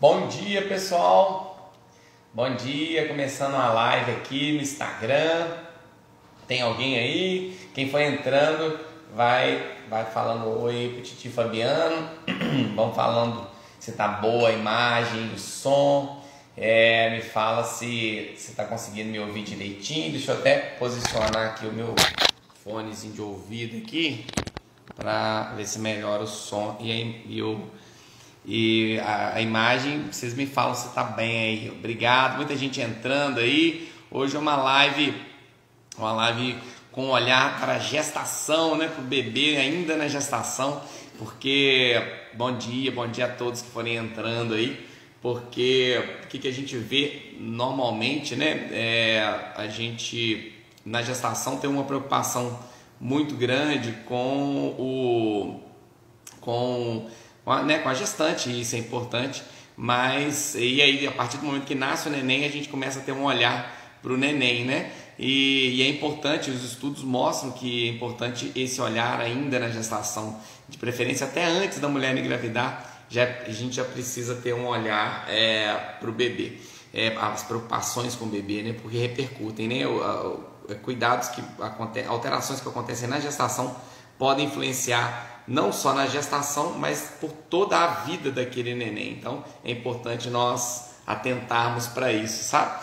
Bom dia, pessoal. Bom dia, começando a live aqui no Instagram. Tem alguém aí? Quem foi entrando vai falando oi pro Titi Fabiano. Vão falando se tá boa a imagem, o som. Me fala se tá conseguindo me ouvir direitinho. Deixa eu até posicionar aqui o meu fonezinho de ouvido aqui para ver se melhora o som e a imagem. Vocês me falam se tá bem aí. Obrigado, muita gente entrando aí. Hoje é uma live com um olhar para a gestação, né, para o bebê ainda na gestação, porque bom dia a todos que forem entrando aí, porque o que a gente vê normalmente, né, a gente na gestação tem uma preocupação muito grande com a gestante, e isso é importante, mas e aí a partir do momento que nasce o neném a gente começa a ter um olhar para o neném, né? E é importante, os estudos mostram que é importante esse olhar ainda na gestação, de preferência até antes da mulher engravidar, a gente já precisa ter um olhar para o bebê, as preocupações com o bebê, né? Porque repercutem, né? Cuidados que acontecem, alterações que acontecem na gestação podem influenciar não só na gestação, mas por toda a vida daquele neném. Então é importante nós atentarmos para isso, sabe?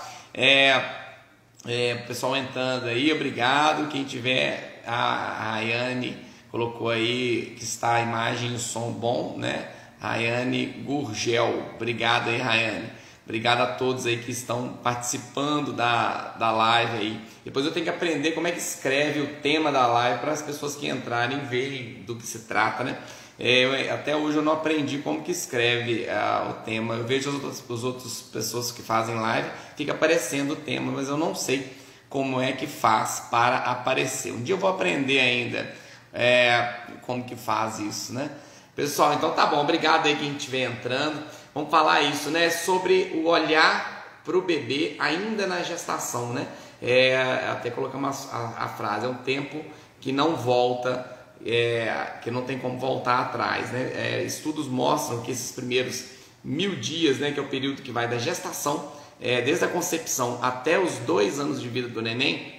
Pessoal entrando aí, obrigado. Quem tiver, a Rayane colocou aí que está a imagem e o som bom, né? Rayane Gurgel, obrigado aí, Rayane. Obrigado a todos aí que estão participando da live aí. Depois eu tenho que aprender como é que escreve o tema da live para as pessoas que entrarem verem do que se trata, né? Até hoje eu não aprendi como que escreve o tema. Eu vejo as outras pessoas que fazem live, fica aparecendo o tema, mas eu não sei como é que faz para aparecer. Um dia eu vou aprender ainda como que faz isso, né? Pessoal, então tá bom, obrigado aí quem estiver entrando. Vamos falar isso, né? Sobre o olhar para o bebê ainda na gestação, né? Até colocamos a frase, é um tempo que não volta, que não tem como voltar atrás, né? Estudos mostram que esses primeiros 1000 dias, né, que é o período que vai da gestação, desde a concepção até os 2 anos de vida do neném,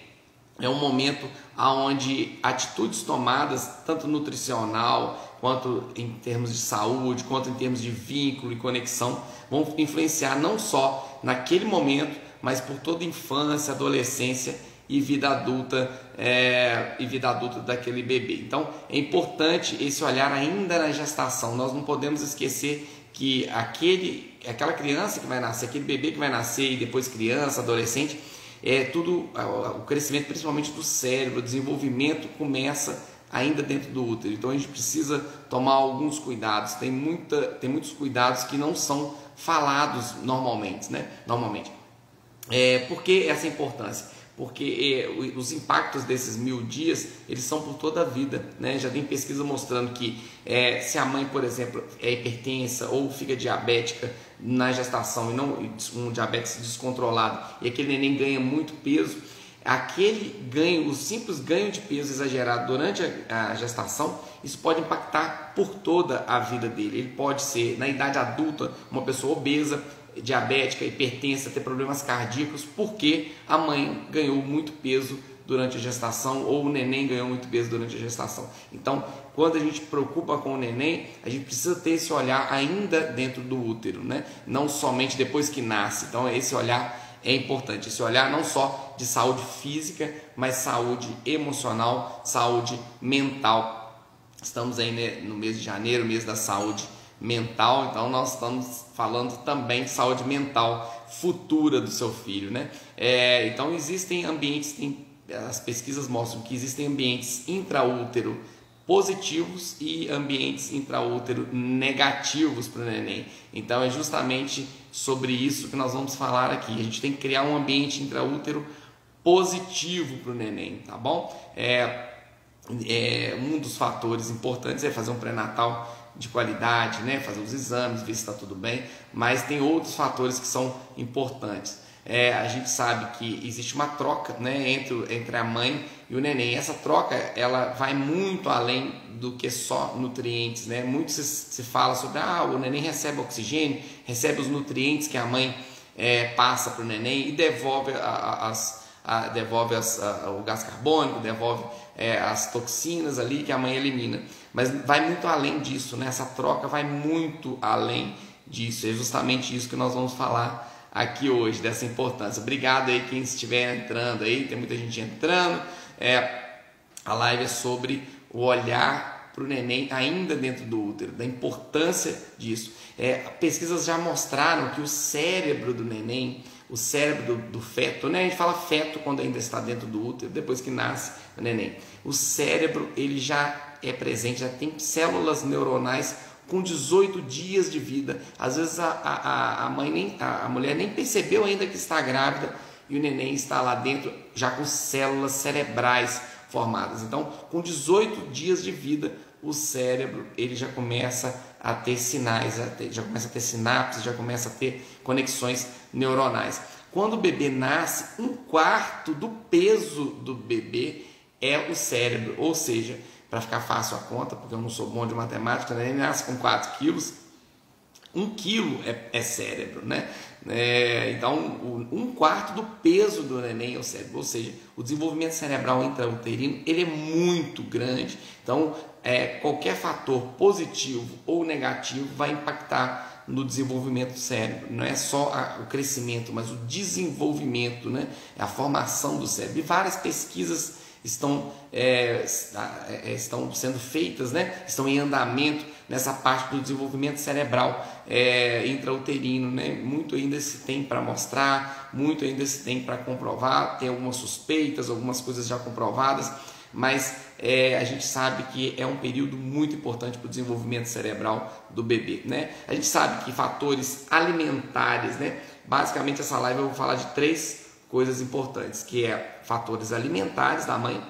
é um momento onde atitudes tomadas, tanto nutricional, quanto em termos de saúde, quanto em termos de vínculo e conexão, vão influenciar não só naquele momento, mas por toda a infância, adolescência e vida adulta daquele bebê. Então é importante esse olhar ainda na gestação. Nós não podemos esquecer que aquela criança que vai nascer, aquele bebê que vai nascer e depois criança, adolescente, o crescimento principalmente do cérebro, o desenvolvimento começa ainda dentro do útero. Então a gente precisa tomar alguns cuidados. Tem muitos cuidados que não são falados normalmente, né? Por que essa importância? Porque os impactos desses 1000 dias, eles são por toda a vida, né? Já tem pesquisa mostrando que se a mãe, por exemplo, é hipertensa ou fica diabética na gestação, e não um diabetes descontrolado, e aquele neném ganha muito peso, o simples ganho de peso exagerado durante a gestação, isso pode impactar por toda a vida dele. Ele pode ser, na idade adulta, uma pessoa obesa, diabética, hipertensa, ter problemas cardíacos, porque a mãe ganhou muito peso durante a gestação, ou o neném ganhou muito peso durante a gestação. Então, quando a gente preocupa com o neném, a gente precisa ter esse olhar ainda dentro do útero, né? Não somente depois que nasce. Então, esse olhar é importante, esse olhar não só de saúde física, mas saúde emocional, saúde mental. Estamos aí, né, no mês de janeiro, mês da saúde mental, então nós estamos falando também de saúde mental futura do seu filho, né? Então existem ambientes, as pesquisas mostram que existem ambientes intraútero positivos e ambientes intraútero negativos para o neném. Então é justamente sobre isso que nós vamos falar aqui. A gente tem que criar um ambiente intraútero positivo para o neném, tá bom? Um dos fatores importantes é fazer um pré-natal de qualidade, né? Fazer os exames, ver se está tudo bem, mas tem outros fatores que são importantes. A gente sabe que existe uma troca, né, entre a mãe e o neném. Essa troca ela vai muito além do que só nutrientes, né? Muito se fala sobre o neném recebe oxigênio, recebe os nutrientes que a mãe passa para o neném e devolve, o gás carbônico, devolve as toxinas ali que a mãe elimina. Mas vai muito além disso, né? Essa troca vai muito além disso. É justamente isso que nós vamos falar aqui hoje, dessa importância. Obrigado aí quem estiver entrando aí, tem muita gente entrando. A live é sobre o olhar para o neném ainda dentro do útero, da importância disso. Pesquisas já mostraram que o cérebro do neném, o cérebro do feto, né? A gente fala feto quando ainda está dentro do útero, depois que nasce o neném. O cérebro, ele já é presente, já tem células neuronais com 18 dias de vida. Às vezes a mulher nem percebeu ainda que está grávida e o neném está lá dentro já com células cerebrais formadas. Então, com 18 dias de vida, o cérebro ele já começa a ter sinais, já começa a ter sinapses, já começa a ter conexões neuronais. Quando o bebê nasce, 1/4 do peso do bebê é o cérebro, ou seja, para ficar fácil a conta, porque eu não sou bom de matemática, né? Ele nasce com 4 quilos, 1 quilo é cérebro, né? Então, 1/4 do peso do neném é o cérebro, ou seja, o desenvolvimento cerebral intrauterino ele é muito grande. Então, qualquer fator positivo ou negativo vai impactar no desenvolvimento do cérebro. Não é só o crescimento, mas o desenvolvimento, né? A formação do cérebro. E várias pesquisas estão sendo feitas, né? Estão em andamento nessa parte do desenvolvimento cerebral intrauterino, né? Muito ainda se tem para mostrar, muito ainda se tem para comprovar, tem algumas suspeitas, algumas coisas já comprovadas, mas a gente sabe que é um período muito importante para o desenvolvimento cerebral do bebê, né? A gente sabe que fatores alimentares, né? Basicamente essa live eu vou falar de 3 coisas importantes, que é fatores alimentares da mãe,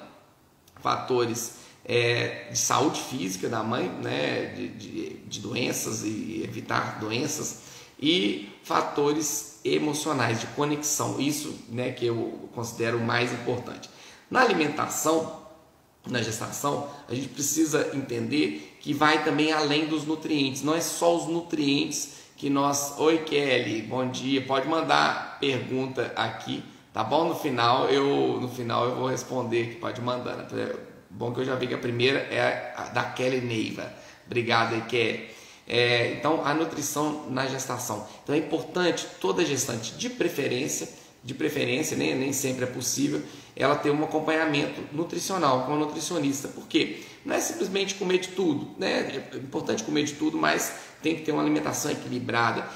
fatores de saúde física da mãe, né, de doenças e evitar doenças, e fatores emocionais, de conexão, isso, né, que eu considero o mais importante. Na alimentação, na gestação, a gente precisa entender que vai também além dos nutrientes, não é só os nutrientes que nós... Oi Kelly, bom dia, pode mandar pergunta aqui, tá bom? No final eu vou responder, que pode mandar, né? Bom que eu já vi que a primeira é a da Kelly Neiva, obrigado aí Kelly. Então a nutrição na gestação, então é importante toda gestante de preferência, nem sempre é possível ela ter um acompanhamento nutricional com a nutricionista, porque não é simplesmente comer de tudo, né? É importante comer de tudo, mas tem que ter uma alimentação equilibrada,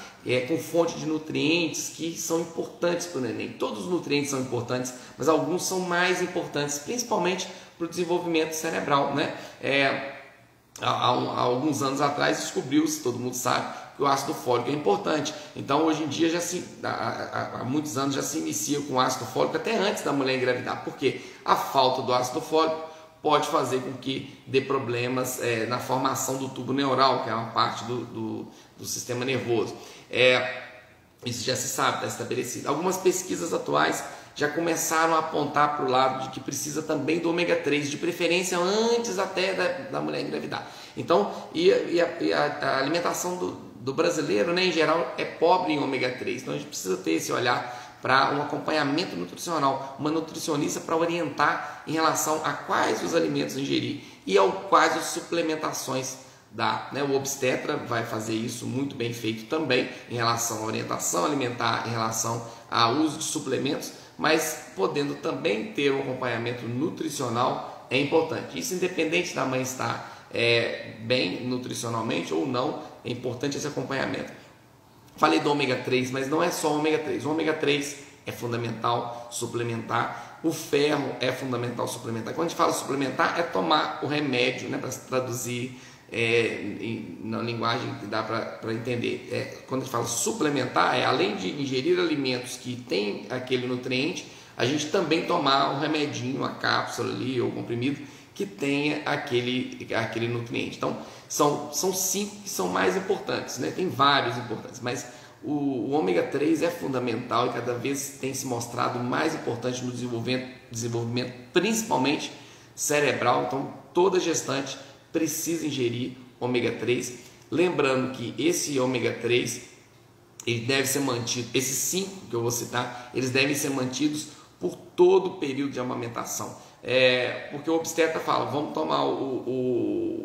com fonte de nutrientes que são importantes para o neném. Todos os nutrientes são importantes, mas alguns são mais importantes, principalmente para o desenvolvimento cerebral, né? Há alguns anos atrás descobriu-se, todo mundo sabe, que o ácido fólico é importante. Então hoje em dia há muitos anos já se inicia com ácido fólico até antes da mulher engravidar, porque a falta do ácido fólico pode fazer com que dê problemas na formação do tubo neural, que é uma parte do sistema nervoso. Isso já se sabe, está estabelecido. Algumas pesquisas atuais já começaram a apontar para o lado de que precisa também do ômega 3, de preferência antes até da mulher engravidar. Então, a alimentação do brasileiro, né, em geral, é pobre em ômega 3. Então, a gente precisa ter esse olhar para um acompanhamento nutricional, uma nutricionista para orientar em relação a quais os alimentos ingerir e quais as suplementações dar, né? O obstetra vai fazer isso muito bem feito também em relação à orientação alimentar, em relação ao uso de suplementos, mas podendo também ter um acompanhamento nutricional é importante. Isso independente da mãe estar bem nutricionalmente ou não, é importante esse acompanhamento. Falei do ômega 3, mas não é só o ômega 3. O ômega 3 é fundamental suplementar, o ferro é fundamental suplementar. Quando a gente fala suplementar, é tomar o remédio, né, para traduzir na linguagem que dá para entender. Quando a gente fala suplementar, além de ingerir alimentos que têm aquele nutriente, a gente também tomar um remedinho, uma cápsula ali, ou comprimido, que tenha aquele nutriente. Então, são 5 que são mais importantes, né? Tem vários importantes, mas o ômega 3 é fundamental e cada vez tem se mostrado mais importante no desenvolvimento principalmente cerebral. Então, toda gestante precisa ingerir ômega 3. Lembrando que esse ômega 3, ele deve ser mantido, esses 5 que eu vou citar, eles devem ser mantidos por todo o período de amamentação. Porque o obstetra fala, vamos tomar o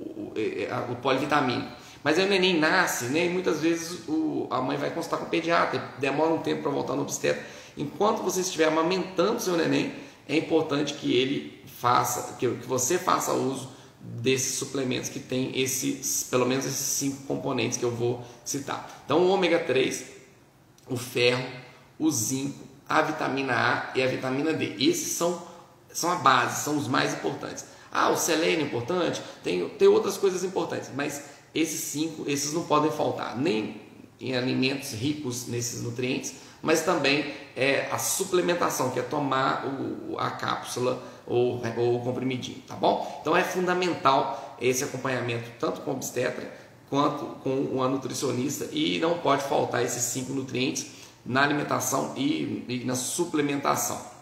polivitamínico. Mas aí o neném nasce, né? E muitas vezes a mãe vai consultar com o pediatra, demora um tempo para voltar no obstetra. Enquanto você estiver amamentando seu neném, é importante que ele faça, que você faça uso desses suplementos que tem pelo menos esses 5 componentes que eu vou citar. Então o ômega 3, o ferro, o zinco, a vitamina A e a vitamina D. Esses são a base, são os mais importantes. O selênio é importante, tem outras coisas importantes, mas esses 5, esses não podem faltar, nem em alimentos ricos nesses nutrientes, mas também a suplementação, que é tomar a cápsula ou o comprimidinho, tá bom? Então é fundamental esse acompanhamento, tanto com o obstetra quanto com uma nutricionista, e não pode faltar esses 5 nutrientes na alimentação e na suplementação.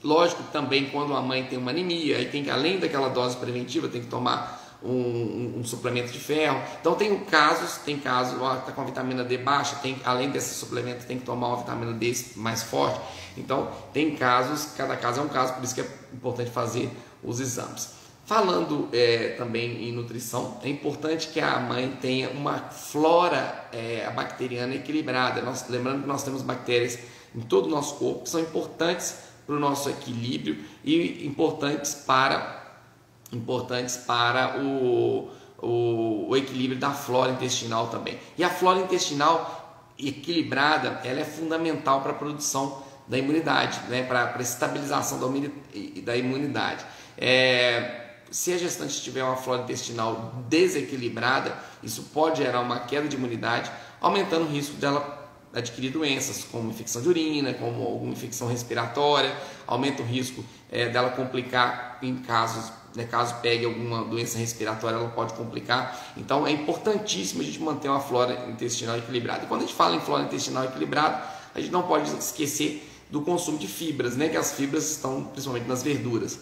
Lógico que também quando a mãe tem uma anemia, aí tem que, além daquela dose preventiva, tem que tomar um suplemento de ferro. Então tem casos, está com a vitamina D baixa, além desse suplemento tem que tomar uma vitamina D mais forte. Então tem casos, cada caso é um caso, por isso que é importante fazer os exames. Falando também em nutrição, é importante que a mãe tenha uma flora bacteriana equilibrada. Lembrando que nós temos bactérias em todo o nosso corpo, que são importantes para o nosso equilíbrio e importantes para o equilíbrio da flora intestinal também. E a flora intestinal equilibrada, ela é fundamental para a produção da imunidade, né? Para a estabilização da imunidade. Se a gestante tiver uma flora intestinal desequilibrada, isso pode gerar uma queda de imunidade, aumentando o risco dela adquirir doenças como infecção de urina, como alguma infecção respiratória, aumenta o risco dela complicar em caso pegue alguma doença respiratória, ela pode complicar. Então é importantíssimo a gente manter uma flora intestinal equilibrada. E quando a gente fala em flora intestinal equilibrada, a gente não pode esquecer do consumo de fibras, né? Que as fibras estão principalmente nas verduras.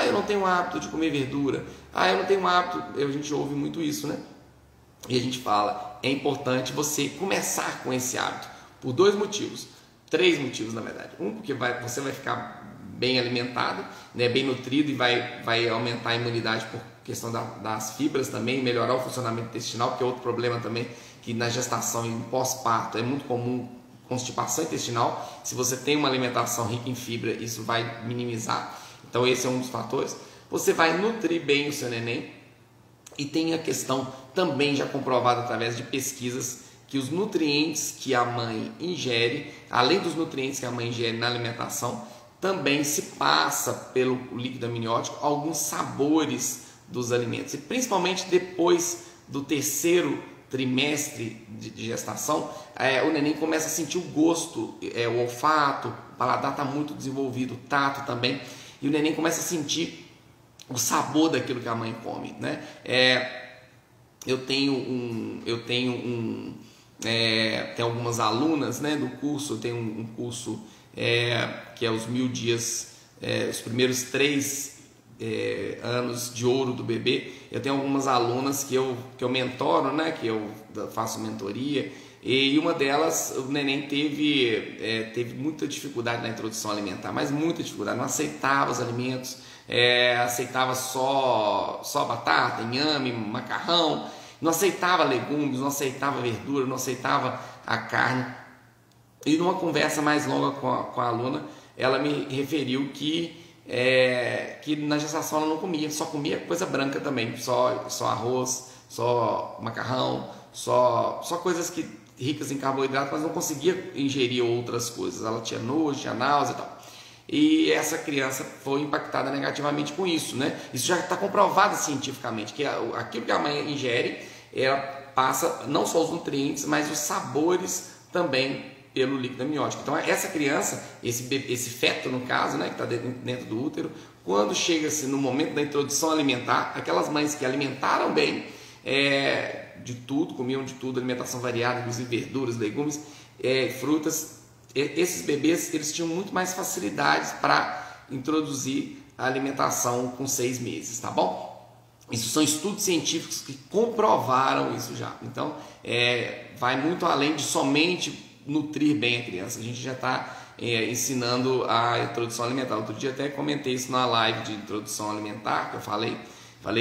Eu não tenho o hábito de comer verdura. Eu não tenho o hábito, a gente ouve muito isso, né? E a gente fala, é importante você começar com esse hábito por 2 motivos, 3 motivos na verdade. Porque você vai ficar bem alimentado, né? Bem nutrido, e vai aumentar a imunidade por questão das fibras também, melhorar o funcionamento intestinal, que é outro problema também, que na gestação e no pós-parto é muito comum constipação intestinal. Se você tem uma alimentação rica em fibra, isso vai minimizar. Então esse é um dos fatores. Você vai nutrir bem o seu neném, e tem a questão também já comprovada através de pesquisas, que os nutrientes que a mãe ingere, além dos nutrientes que a mãe ingere na alimentação, também se passa pelo líquido amniótico alguns sabores dos alimentos. E principalmente depois do 3º trimestre de gestação, o neném começa a sentir o gosto, o olfato, o paladar está muito desenvolvido, o tato também, e o neném começa a sentir o sabor daquilo que a mãe come, né? Tem algumas alunas, né, do curso. Eu tenho um curso que é os 1000 dias, os primeiros 3 anos de ouro do bebê. Eu tenho algumas alunas que eu mentoro, né, que eu faço mentoria, e uma delas, o neném teve muita dificuldade na introdução alimentar, mas muita dificuldade, não aceitava os alimentos, aceitava só batata, inhame, macarrão, não aceitava legumes, não aceitava verdura, não aceitava a carne. E numa conversa mais longa com a aluna, ela me referiu que na gestação ela não comia, só comia coisa branca também, só arroz, só macarrão, só coisas ricas em carboidrato, mas não conseguia ingerir outras coisas. Ela tinha nojo, tinha náusea e tal. E essa criança foi impactada negativamente com isso, né? Isso já está comprovado cientificamente, que aquilo que a mãe ingere, ela passa não só os nutrientes, mas os sabores também pelo líquido amniótico. Então essa criança, esse feto no caso, né, que está dentro do útero, quando chega-se no momento da introdução alimentar, aquelas mães que alimentaram bem, de tudo, comiam de tudo, alimentação variada, inclusive verduras, legumes, frutas, esses bebês, eles tinham muito mais facilidades para introduzir a alimentação com 6 meses, tá bom? Isso são estudos científicos que comprovaram isso já. Então, vai muito além de somente nutrir bem a criança. A gente já está ensinando a introdução alimentar. Outro dia até comentei isso na live de introdução alimentar, que eu falei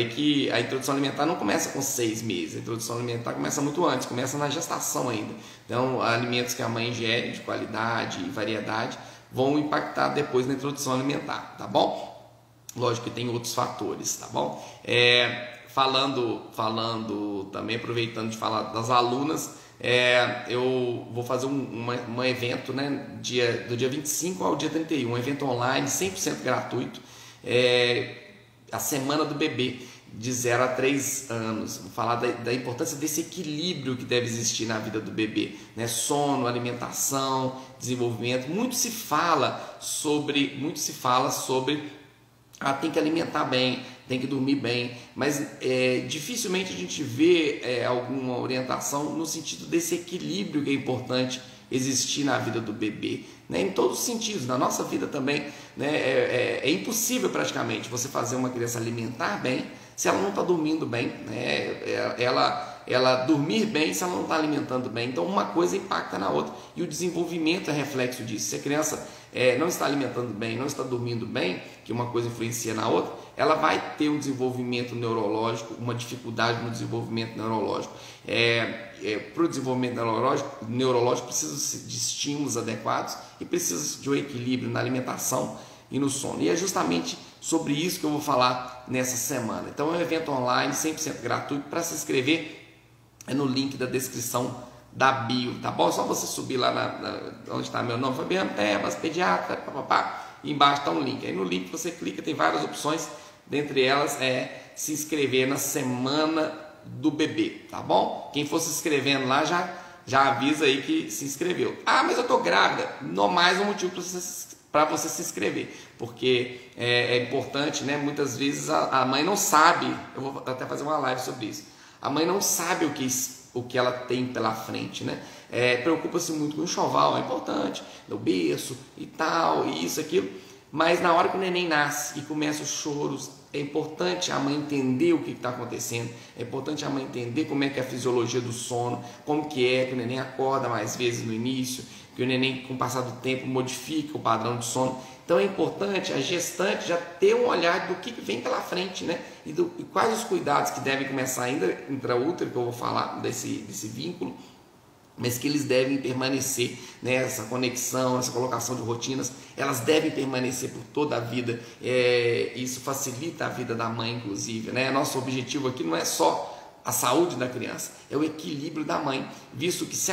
que a introdução alimentar não começa com 6 meses. A introdução alimentar começa muito antes, começa na gestação ainda. Então, alimentos que a mãe ingere de qualidade e variedade vão impactar depois na introdução alimentar, tá bom? Lógico que tem outros fatores, tá bom? Falando também, aproveitando de falar das alunas, eu vou fazer um evento, né, do dia 25 ao dia 31, um evento online 100% gratuito, a Semana do Bebê, de 0 a 3 anos. Vou falar da importância desse equilíbrio que deve existir na vida do bebê, né? Sono, alimentação, desenvolvimento. Muito se fala sobre tem que alimentar bem, tem que dormir bem, mas dificilmente a gente vê alguma orientação no sentido desse equilíbrio que é importante existir na vida do bebê, né? Em todos os sentidos, na nossa vida também, né? É impossível praticamente você fazer uma criança alimentar bem se ela não está dormindo bem, né? Ela dormir bem se ela não está alimentando bem. Então uma coisa impacta na outra e o desenvolvimento é reflexo disso. Se a criança não está alimentando bem, não está dormindo bem, que uma coisa influencia na outra, ela vai ter um desenvolvimento neurológico, uma dificuldade no desenvolvimento neurológico. Para o desenvolvimento neurológico precisa de estímulos adequados e precisa de um equilíbrio na alimentação e no sono. E é justamente sobre isso que eu vou falar nessa semana. Então é um evento online 100% gratuito. Para se inscrever no link da descrição da bio, tá bom? É só você subir lá onde está meu nome, Fabiano Tebas, pediatra, e embaixo está um link. Aí no link você clica, tem várias opções, dentre elas se inscrever na Semana do Bebê, tá bom? Quem for se inscrevendo lá já avisa aí que se inscreveu. Ah, mas eu tô grávida. Não mais um motivo para você se inscrever, porque é importante, né? Muitas vezes a mãe não sabe. Eu vou até fazer uma live sobre isso. A mãe não sabe o que ela tem pela frente, né? Preocupa-se muito com o enxoval, é importante, no berço e tal, e isso, aquilo. Mas na hora que o neném nasce e começa os choros, é importante a mãe entender o que está acontecendo, é importante a mãe entender como é que é a fisiologia do sono, como que o neném acorda mais vezes no início, que o neném, com o passar do tempo, modifica o padrão de sono. Então é importante a gestante já ter um olhar do que vem pela frente, né? E quais os cuidados que devem começar ainda intraútero, que eu vou falar desse vínculo, mas que eles devem permanecer, né? Essa conexão, essa colocação de rotinas, elas devem permanecer por toda a vida. Isso facilita a vida da mãe, inclusive, né? Nosso objetivo aqui não é só a saúde da criança, é o equilíbrio da mãe, visto que se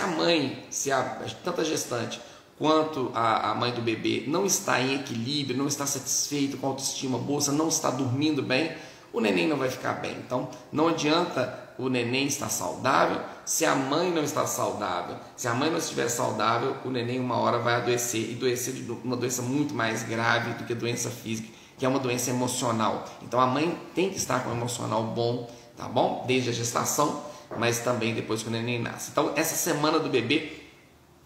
tanto a gestante quanto a mãe do bebê não está em equilíbrio, não está satisfeito com a autoestima boa, não está dormindo bem, o neném não vai ficar bem. Então não adianta o neném estar saudável se a mãe não está saudável. Se a mãe não estiver saudável, o neném uma hora vai adoecer, e adoecer de uma doença muito mais grave do que a doença física, que é uma doença emocional. Então a mãe tem que estar com um emocional bom, tá bom? Desde a gestação, mas também depois que o neném nasce. Então essa Semana do Bebê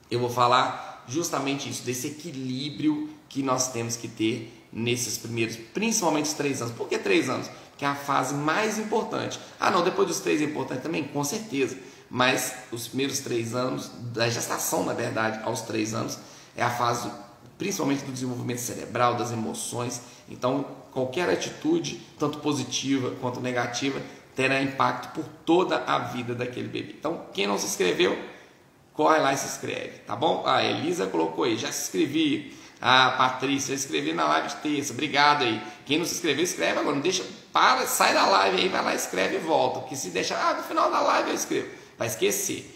eu vou falar justamente isso, desse equilíbrio que nós temos que ter nesses primeiros, principalmente os 3 anos. Por que 3 anos? Que é a fase mais importante. Ah não, depois dos 3 é importante também? Com certeza, mas os primeiros 3 anos, da gestação na verdade, aos 3 anos, é a fase principalmente do desenvolvimento cerebral, das emoções. Então qualquer atitude, tanto positiva quanto negativa, terá impacto por toda a vida daquele bebê. Então quem não se inscreveu, corre lá e se inscreve, tá bom? A Elisa colocou aí, já se inscrevi. A Patrícia, já escrevi na live de terça, obrigado aí. Quem não se inscreveu, escreve agora, não deixa, sai da live aí, vai lá, escreve e volta, porque se deixar, no final da live eu escrevo, vai esquecer,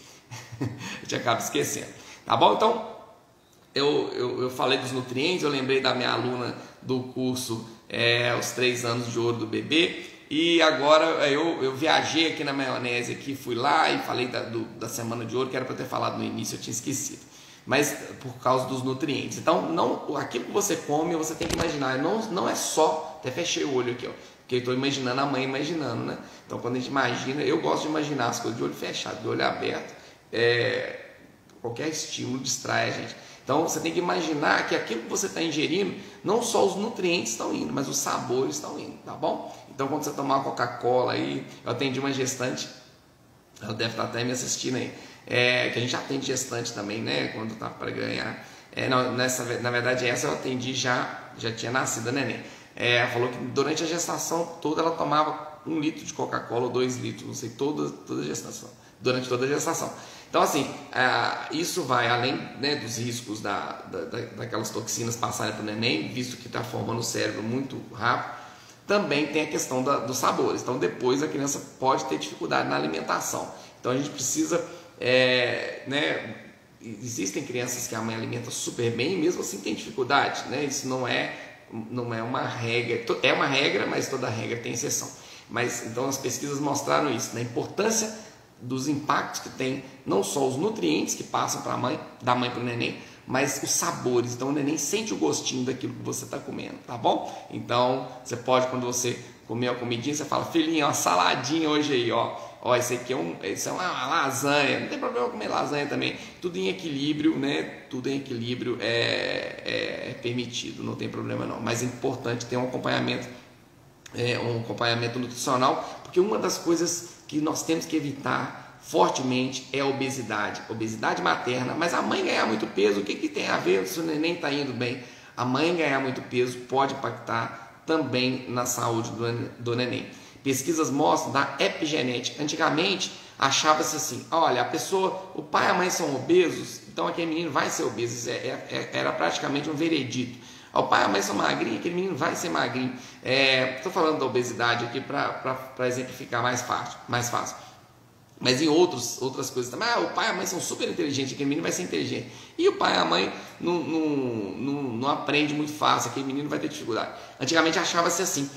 a gente acaba esquecendo, tá bom? Então, eu falei dos nutrientes, eu lembrei da minha aluna do curso Os 3 anos de ouro do bebê. E agora eu viajei aqui na maionese, aqui, fui lá e falei da Semana de Ouro, que era para ter falado no início, eu tinha esquecido. Mas por causa dos nutrientes. Então, aquilo que você come, você tem que imaginar. Não é só, até fechei o olho aqui, ó, porque eu estou imaginando a mãe imaginando, né? Então, quando a gente imagina, eu gosto de imaginar as coisas de olho fechado, de olho aberto. Qualquer estímulo distrai a gente. Então você tem que imaginar que aquilo que você está ingerindo, não só os nutrientes estão indo, mas os sabores estão indo, tá bom? Então quando você tomar uma Coca-Cola aí, eu atendi uma gestante, ela deve estar até me assistindo aí, que a gente atende gestante também, né? Quando tá para ganhar. Na verdade essa eu atendi já tinha nascido a neném. Ela falou que durante a gestação toda ela tomava 1 litro de Coca-Cola ou 2 litros, não sei, toda a gestação, durante toda a gestação. Então assim, isso vai além, né, dos riscos daquelas toxinas passarem para o neném, visto que está formando o cérebro muito rápido. Também tem a questão dos sabores. Então depois a criança pode ter dificuldade na alimentação. Então a gente precisa, né, existem crianças que a mãe alimenta super bem e mesmo assim tem dificuldade, né? Isso não é uma regra, é uma regra, mas toda regra tem exceção. Mas então as pesquisas mostraram isso, né? A importância dos impactos que tem não só os nutrientes que passam para a mãe, da mãe para o neném, mas os sabores. Então o neném sente o gostinho daquilo que você está comendo, tá bom? Então você pode, quando você comer uma comidinha, você fala: filhinha, uma saladinha hoje aí, ó. Ó, esse aqui é uma lasanha, não tem problema comer lasanha também. Tudo em equilíbrio, né? Tudo em equilíbrio é permitido, não tem problema não. Mas é importante ter um acompanhamento nutricional, porque uma das coisas que nós temos que evitar fortemente é a obesidade materna. Mas a mãe ganhar muito peso, o que tem a ver se o neném está indo bem? A mãe ganhar muito peso pode impactar também na saúde do neném. Pesquisas mostram da epigenética. Antigamente achava-se assim: olha, o pai e a mãe são obesos, então aquele menino vai ser obeso. Era praticamente um veredito. O pai e a mãe são magrinhos, aquele menino vai ser magrinho. Estou falando da obesidade aqui para exemplificar mais fácil. Mas em outras coisas também, o pai e a mãe são super inteligentes, aquele menino vai ser inteligente. E o pai e a mãe não aprende muito fácil, aquele menino vai ter dificuldade. Antigamente achava-se assim.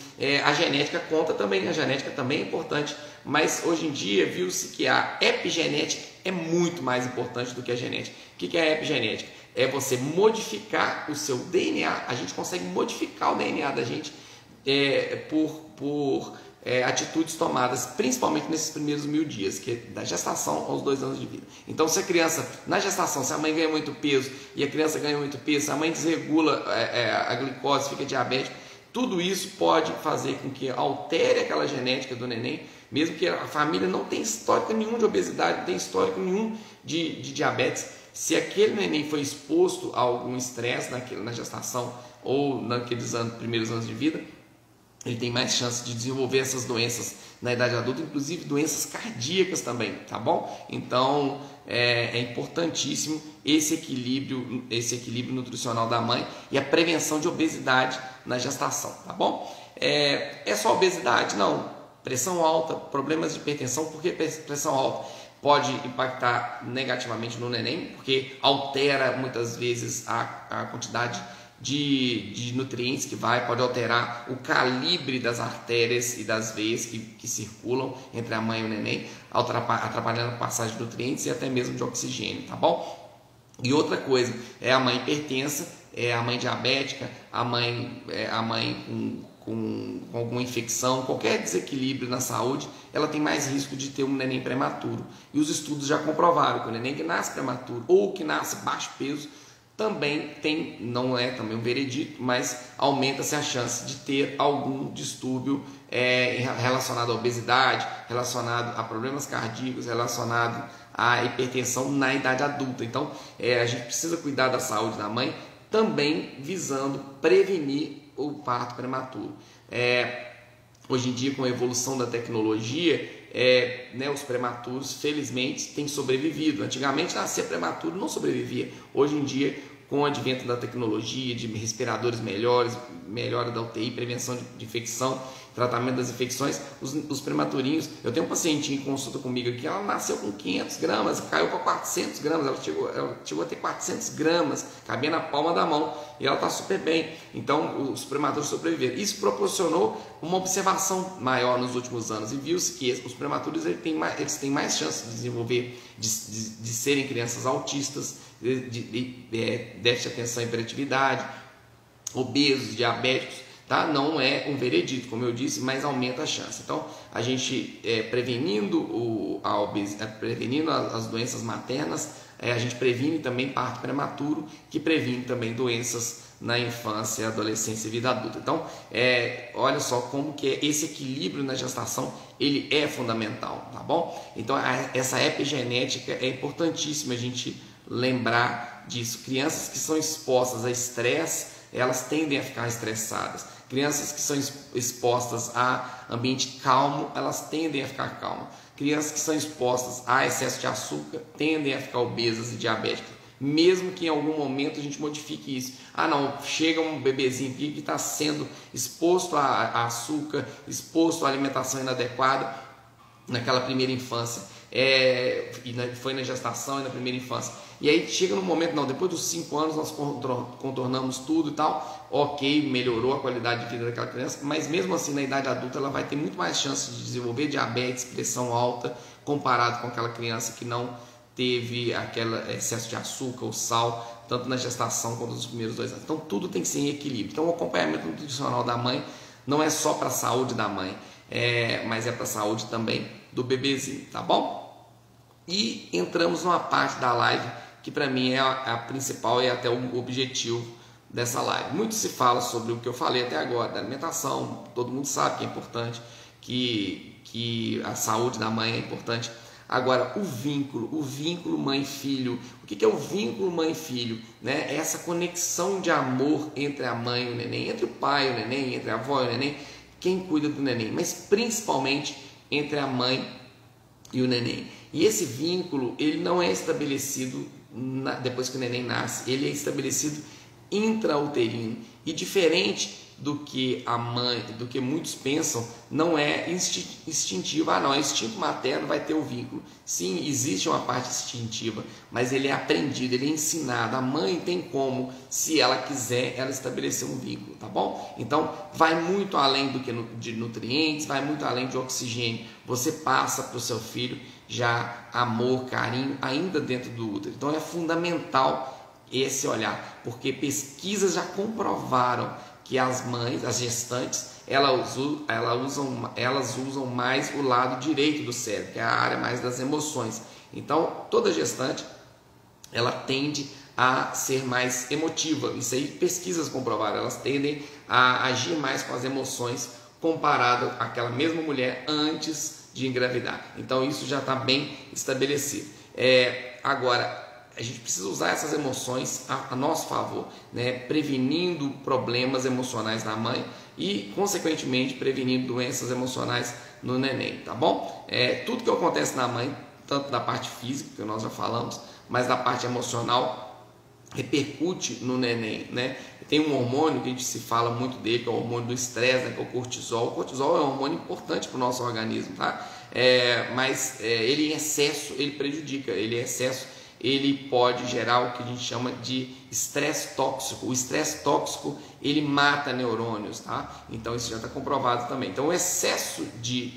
A genética conta também, a genética também é importante, mas hoje em dia viu-se que a epigenética é muito mais importante do que a genética. O que é a epigenética? É você modificar o seu DNA. A gente consegue modificar o DNA da gente por atitudes tomadas principalmente nesses primeiros 1000 dias, que é da gestação aos 2 anos de vida. Então se a criança, na gestação, se a mãe ganha muito peso e a criança ganha muito peso, se a mãe desregula a glicose, fica diabética, tudo isso pode fazer com que altere aquela genética do neném, mesmo que a família não tenha histórico nenhum de obesidade, não tenha histórico nenhum de diabetes. Se aquele neném foi exposto a algum estresse na gestação ou naqueles primeiros anos de vida, ele tem mais chance de desenvolver essas doenças na idade adulta, inclusive doenças cardíacas também, tá bom? Então é importantíssimo esse equilíbrio nutricional da mãe e a prevenção de obesidade na gestação, tá bom? É só obesidade? Não. Pressão alta, problemas de hipertensão. Por que pressão alta? Pode impactar negativamente no neném, porque altera muitas vezes a quantidade de nutrientes que pode alterar o calibre das artérias e das veias que circulam entre a mãe e o neném, atrapalhando a passagem de nutrientes e até mesmo de oxigênio, tá bom? E outra coisa, é a mãe hipertensa, é a mãe diabética, a mãe com alguma infecção, qualquer desequilíbrio na saúde, ela tem mais risco de ter um neném prematuro. E os estudos já comprovaram que o neném que nasce prematuro ou que nasce baixo peso também não é também um veredito, mas aumenta-se a chance de ter algum distúrbio relacionado à obesidade, relacionado a problemas cardíacos, relacionado à hipertensão na idade adulta. Então a gente precisa cuidar da saúde da mãe, também visando prevenir o parto prematuro. Hoje em dia, com a evolução da tecnologia, os prematuros felizmente têm sobrevivido. Antigamente nascia prematuro, não sobrevivia. Hoje em dia, com o advento da tecnologia, de respiradores melhores, melhora da UTI, prevenção de infecção, tratamento das infecções, os prematurinhos. Eu tenho um pacientinho que consulta comigo aqui, ela nasceu com 500 gramas, caiu para 400 gramas, ela chegou a ter 400 gramas, cabia na palma da mão, e ela está super bem. Então os prematuros sobreviveram. Isso proporcionou uma observação maior nos últimos anos, e viu-se que os prematuros eles têm mais chance de desenvolver, de serem crianças autistas, de déficit de atenção e hiperatividade, obesos, diabéticos. Tá? Não é um veredito, como eu disse, mas aumenta a chance. Então, a gente prevenindo as doenças maternas, a gente previne também parto prematuro, que previne também doenças na infância, adolescência e vida adulta. Então, olha só como que esse equilíbrio na gestação, ele é fundamental, tá bom? Então, essa epigenética é importantíssima a gente lembrar disso. Crianças que são expostas a estresse, elas tendem a ficar estressadas. Crianças que são expostas a ambiente calmo, elas tendem a ficar calmas. Crianças que são expostas a excesso de açúcar tendem a ficar obesas e diabéticas. Mesmo que em algum momento a gente modifique isso. Ah não, chega um bebezinho aqui que está sendo exposto a açúcar, exposto a alimentação inadequada naquela primeira infância, foi na gestação e na primeira infância. E aí chega no momento, não, depois dos 5 anos nós contornamos tudo e tal, ok, melhorou a qualidade de vida daquela criança, mas mesmo assim na idade adulta ela vai ter muito mais chance de desenvolver diabetes, pressão alta, comparado com aquela criança que não teve aquele excesso de açúcar ou sal, tanto na gestação quanto nos primeiros 2 anos. Então tudo tem que ser em equilíbrio. Então o acompanhamento nutricional da mãe não é só para a saúde da mãe, mas é para a saúde também do bebezinho, tá bom? E entramos numa parte da live que para mim é a principal e até o objetivo dessa live. Muito se fala sobre o que eu falei até agora, da alimentação, todo mundo sabe que é importante, que a saúde da mãe é importante. Agora, o vínculo mãe-filho. O que é o vínculo mãe-filho? Né? É essa conexão de amor entre a mãe e o neném, entre o pai e o neném, entre a avó e o neném, quem cuida do neném, mas principalmente entre a mãe e o neném. E esse vínculo, ele não é estabelecido depois que o neném nasce, ele é estabelecido intrauterino. E diferente do que a mãe, do que muitos pensam, não é instintivo. Ah, não, é instinto materno, vai ter o vínculo. Sim, existe uma parte instintiva, mas ele é aprendido, ele é ensinado. A mãe tem como, se ela quiser, ela estabelecer um vínculo, tá bom? Então, vai muito além do que de nutrientes, vai muito além de oxigênio. Você passa para o seu filho já amor, carinho, ainda dentro do útero. Então, é fundamental esse olhar, porque pesquisas já comprovaram que as mães, as gestantes, elas usam mais o lado direito do cérebro, que é a área mais das emoções. Então, toda gestante, ela tende a ser mais emotiva. Isso aí pesquisas comprovaram, elas tendem a agir mais com as emoções comparado àquela mesma mulher antes de engravidar. Então, isso já está bem estabelecido. Agora, a gente precisa usar essas emoções a nosso favor, né? Prevenindo problemas emocionais na mãe e, consequentemente, prevenindo doenças emocionais no neném, tá bom? Tudo que acontece na mãe, tanto da parte física, que nós já falamos, mas da parte emocional, repercute no neném, né? Tem um hormônio que a gente se fala muito dele, que é o hormônio do estresse, né? Que é o cortisol. O cortisol é um hormônio importante para o nosso organismo, tá? Mas ele em excesso, ele prejudica, ele em excesso, ele pode gerar o que a gente chama de estresse tóxico. O estresse tóxico, ele mata neurônios, tá? Então isso já está comprovado também. Então o excesso de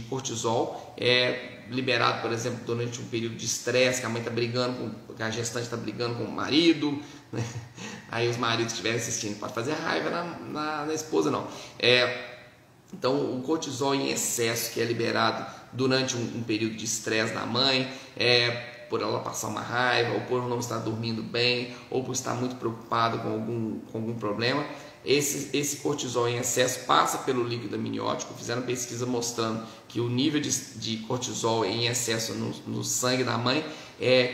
cortisol é liberado, por exemplo, durante um período de estresse, que a mãe está brigando, que a gestante está brigando com o marido, né? Aí os maridos estiverem assistindo, pode fazer raiva na esposa, não. Então o cortisol em excesso, que é liberado durante um período de estresse da mãe, por ela passar uma raiva, ou por não estar dormindo bem, ou por estar muito preocupado com algum problema, esse cortisol em excesso passa pelo líquido amniótico. Fizeram pesquisa mostrando que o nível de cortisol em excesso no sangue da mãe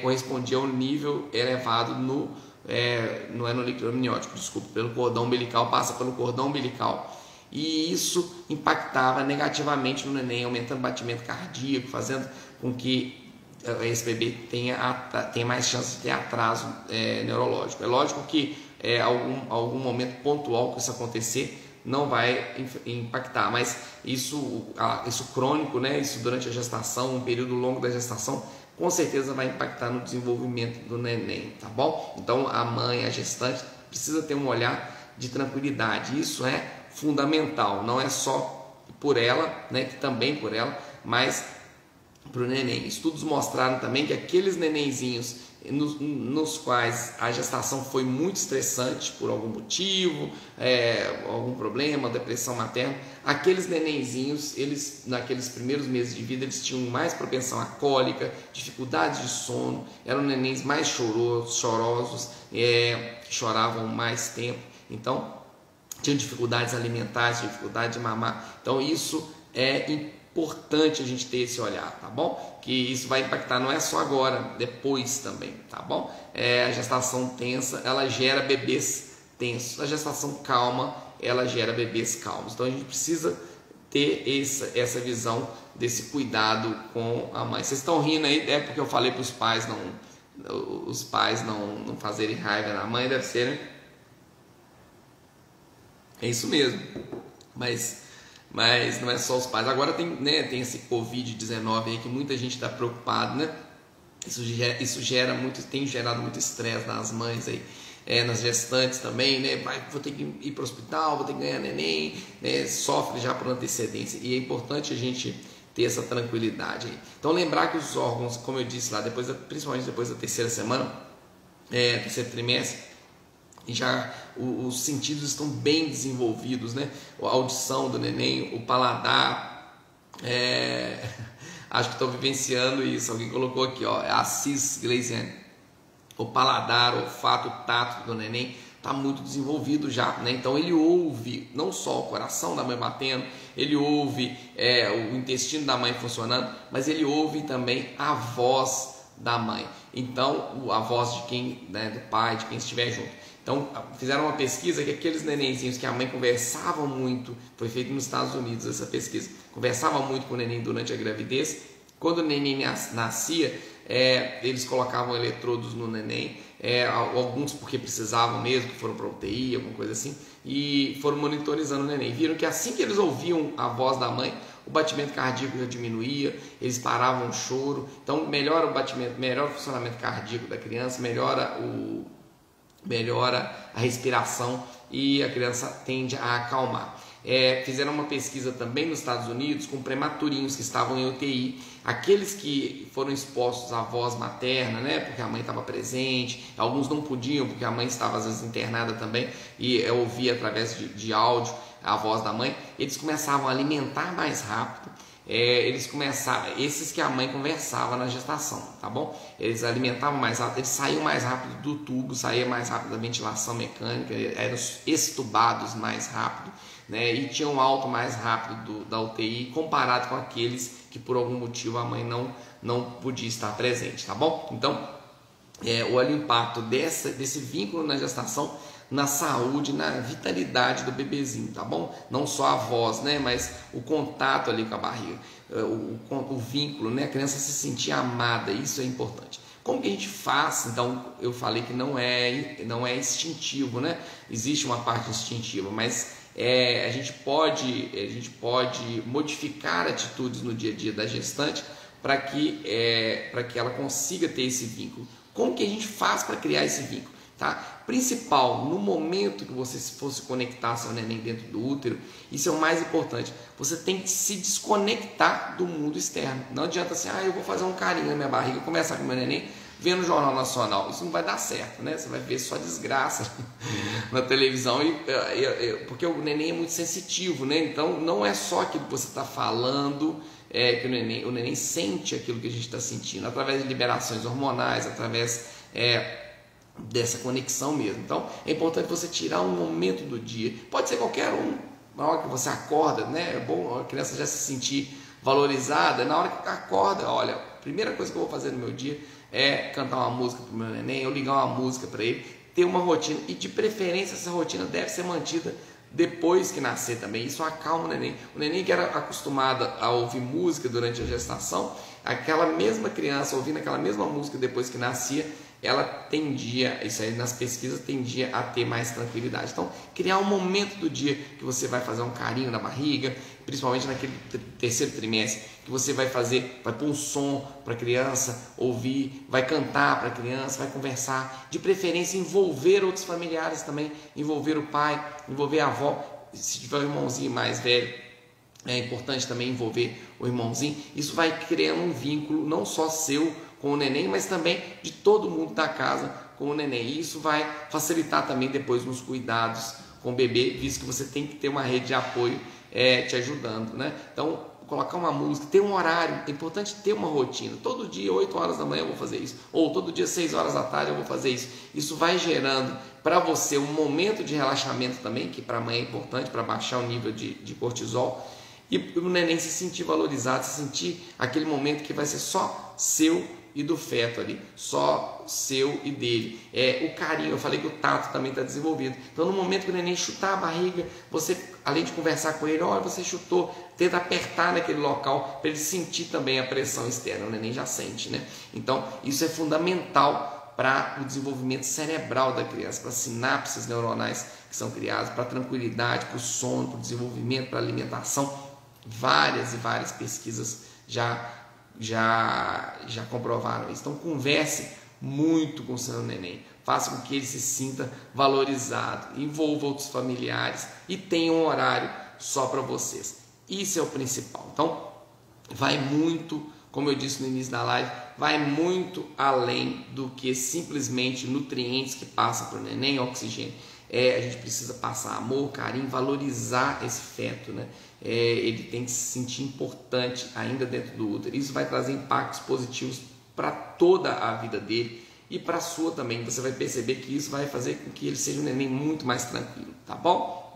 correspondia a um nível elevado não é no líquido amniótico, desculpa, pelo cordão umbilical, passa pelo cordão umbilical. E isso impactava negativamente no neném, aumentando o batimento cardíaco, fazendo com que esse bebê tenha mais chance de ter atraso neurológico. É lógico que algum momento pontual que isso acontecer não vai impactar, mas isso crônico, né, isso durante a gestação, um período longo da gestação, com certeza vai impactar no desenvolvimento do neném, tá bom? Então a mãe, a gestante, precisa ter um olhar de tranquilidade. Isso é fundamental, não é só por ela, né, que também por ela, mas para o neném. Estudos mostraram também que aqueles nenenzinhos nos quais a gestação foi muito estressante por algum motivo, algum problema, depressão materna, aqueles nenenzinhos, eles naqueles primeiros meses de vida, eles tinham mais propensão à cólica, dificuldades de sono, eram nenéns mais chorosos, que choravam mais tempo, então tinham dificuldades alimentares, dificuldade de mamar. Então isso é importante a gente ter esse olhar, tá bom? Que isso vai impactar, não é só agora, depois também, tá bom? A gestação tensa, ela gera bebês tensos. A gestação calma, ela gera bebês calmos. Então a gente precisa ter essa visão desse cuidado com a mãe. Vocês estão rindo aí, é porque eu falei para os pais não fazerem raiva na mãe, deve ser, né? É isso mesmo, mas não é só os pais. Agora tem esse Covid-19 aí que muita gente está preocupado, né? Isso tem gerado muito estresse nas mães aí, nas gestantes também, né? Vou ter que ir para o hospital, vou ter que ganhar neném, né? Sofre já por antecedência, e é importante a gente ter essa tranquilidade aí. Então lembrar que os órgãos, como eu disse lá, principalmente depois da terceira semana, terceiro trimestre, já os sentidos estão bem desenvolvidos, né? A audição do neném, o paladar, acho que estou vivenciando isso. Alguém colocou aqui, ó, a Assis Gleisiane, o paladar, o olfato, o tato do neném está muito desenvolvido já, né? Então ele ouve não só o coração da mãe batendo, ele ouve o intestino da mãe funcionando, mas ele ouve também a voz da mãe. Então a voz de quem, né, do pai, de quem estiver junto. Então, fizeram uma pesquisa que aqueles nenenzinhos que a mãe conversava muito, foi feito nos Estados Unidos essa pesquisa, conversava muito com o neném durante a gravidez. Quando o neném nascia, eles colocavam eletrodos no neném, alguns porque precisavam mesmo, que foram para UTI, alguma coisa assim, e foram monitorizando o neném. Viram que assim que eles ouviam a voz da mãe, o batimento cardíaco já diminuía, eles paravam o choro. Então, melhora o batimento, melhora o funcionamento cardíaco da criança, melhora a respiração e a criança tende a acalmar. Fizeram uma pesquisa também nos Estados Unidos com prematurinhos que estavam em UTI, aqueles que foram expostos à voz materna, né, porque a mãe estava presente, alguns não podiam porque a mãe estava às vezes internada também e ouvia através de áudio a voz da mãe, eles começavam a alimentar mais rápido. Esses que a mãe conversava na gestação, tá bom? Eles alimentavam mais rápido, eles saíam mais rápido do tubo, saía mais rápido da ventilação mecânica, eram extubados mais rápido, né? E tinham um alto mais rápido da UTI comparado com aqueles que por algum motivo a mãe não podia estar presente, tá bom? Então, olha o impacto desse vínculo na gestação, na saúde, na vitalidade do bebezinho, tá bom? Não só a voz, né? Mas o contato ali com a barriga, o vínculo, né? A criança se sentir amada, isso é importante. Como que a gente faz? Então, eu falei que não é instintivo, né? Existe uma parte instintiva, mas a gente pode modificar atitudes no dia a dia da gestante para que ela consiga ter esse vínculo. Como que a gente faz para criar esse vínculo? Tá? Principal, no momento que você for se conectar seu neném dentro do útero, isso é o mais importante, você tem que se desconectar do mundo externo. Não adianta assim, eu vou fazer um carinho na minha barriga, começar com o meu neném vendo o Jornal Nacional, isso não vai dar certo, né? Você vai ver só desgraça na televisão, porque o neném é muito sensitivo, né? Então não é só aquilo que você está falando, que o neném sente aquilo que a gente está sentindo, através de liberações hormonais, através dessa conexão mesmo. Então é importante você tirar um momento do dia, pode ser qualquer um, na hora que você acorda, né? É bom a criança já se sentir valorizada, na hora que acorda, olha, a primeira coisa que eu vou fazer no meu dia é cantar uma música para o meu neném, ou ligar uma música para ele, ter uma rotina, e de preferência essa rotina deve ser mantida depois que nascer também. Isso acalma o neném que era acostumado a ouvir música durante a gestação, aquela mesma criança ouvindo aquela mesma música depois que nascia, ela tendia, isso aí nas pesquisas, tendia a ter mais tranquilidade. Então, criar um momento do dia que você vai fazer um carinho na barriga, principalmente naquele terceiro trimestre, que você vai pôr um som para a criança ouvir, vai cantar para a criança, vai conversar, de preferência envolver outros familiares também, envolver o pai, envolver a avó, se tiver um irmãozinho mais velho, é importante também envolver o irmãozinho. Isso vai criando um vínculo não só seu com o neném, mas também de todo mundo da casa com o neném. E isso vai facilitar também depois nos cuidados com o bebê, visto que você tem que ter uma rede de apoio te ajudando, né? Então, colocar uma música, ter um horário, é importante ter uma rotina. Todo dia, 8 horas da manhã eu vou fazer isso, ou todo dia, 6 horas da tarde eu vou fazer isso. Isso vai gerando para você um momento de relaxamento também, que para a mãe é importante, para baixar o nível de cortisol, e o neném se sentir valorizado, se sentir aquele momento que vai ser só seu e do feto ali, só seu e dele. O carinho, eu falei que o tato também está desenvolvido. Então, no momento que o neném chutar a barriga, você, além de conversar com ele, olha, você chutou, tenta apertar naquele local para ele sentir também a pressão externa. O neném já sente, né? Então, isso é fundamental para o desenvolvimento cerebral da criança, para as sinapses neuronais que são criadas, para a tranquilidade, para o sono, para o desenvolvimento, para a alimentação. Várias e várias pesquisas já comprovaram isso. Então, converse muito com o seu neném, faça com que ele se sinta valorizado, envolva outros familiares e tenha um horário só para vocês. Isso é o principal. Então, vai muito, como eu disse no início da live, vai muito além do que simplesmente nutrientes que passam para o neném, oxigênio. A gente precisa passar amor, carinho, valorizar esse feto, né? Ele tem que se sentir importante ainda dentro do útero. Isso vai trazer impactos positivos para toda a vida dele e para a sua também. Você vai perceber que isso vai fazer com que ele seja um neném muito mais tranquilo, tá bom?